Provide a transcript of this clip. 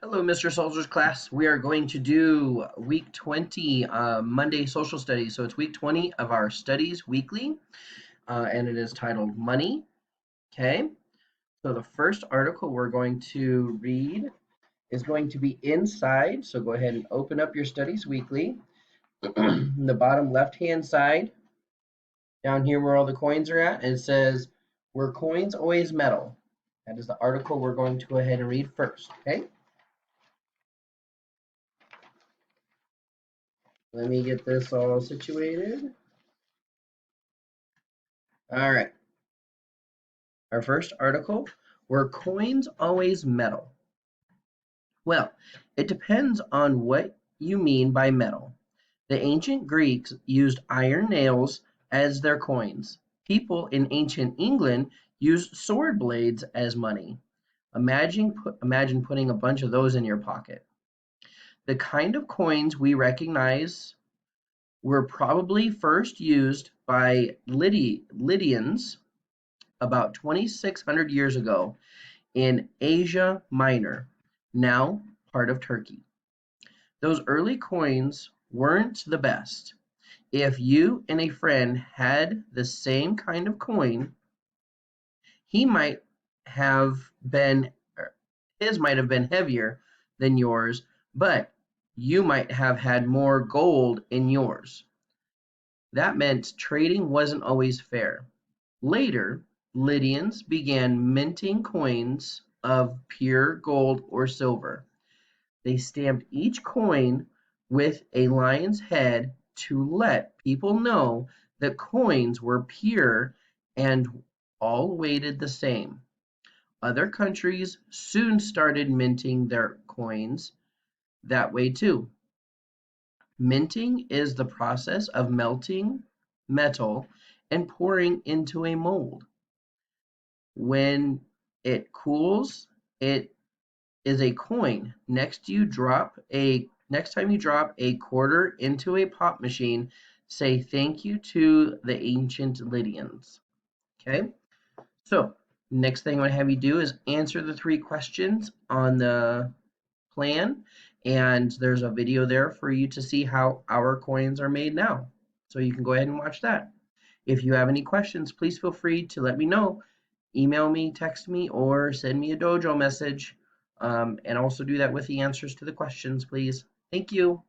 Hello, Mr. Soldiers class. We are going to do week 20 Monday social studies. So it's week 20 of our studies weekly, and it is titled Money. Okay. So the first article we're going to read is going to be inside. So go ahead and open up your studies weekly. In the bottom left hand side, down here where all the coins are at, it says, "Were coins always metal?" That is the article we're going to go ahead and read first. Okay. Let me get this all situated. All right. Our first article, were coins always metal? Well, it depends on what you mean by metal. The ancient Greeks used iron nails as their coins. People in ancient England used sword blades as money. Imagine putting a bunch of those in your pocket. The kind of coins we recognize were probably first used by Lydians about 2,600 years ago in Asia Minor, now part of Turkey. Those early coins weren't the best. If you and a friend had the same kind of coin, he might have been his might have been heavier than yours, but you might have had more gold in yours. That meant trading wasn't always fair. Later, Lydians began minting coins of pure gold or silver. They stamped each coin with a lion's head to let people know that coins were pure and all weighted the same. Other countries soon started minting their coins that way too. Minting is the process of melting metal and pouring into a mold. When it cools, it is a coin. Next time you drop a quarter into a pop machine, say thank you to the ancient Lydians. Okay? So, next thing I want to have you do is answer the three questions on the plan, and there's a video there for you to see how our coins are made now. So you can go ahead and watch that. If you have any questions, please feel free to let me know. Email me, text me, or send me a dojo message. And also do that with the answers to the questions, please. Thank you.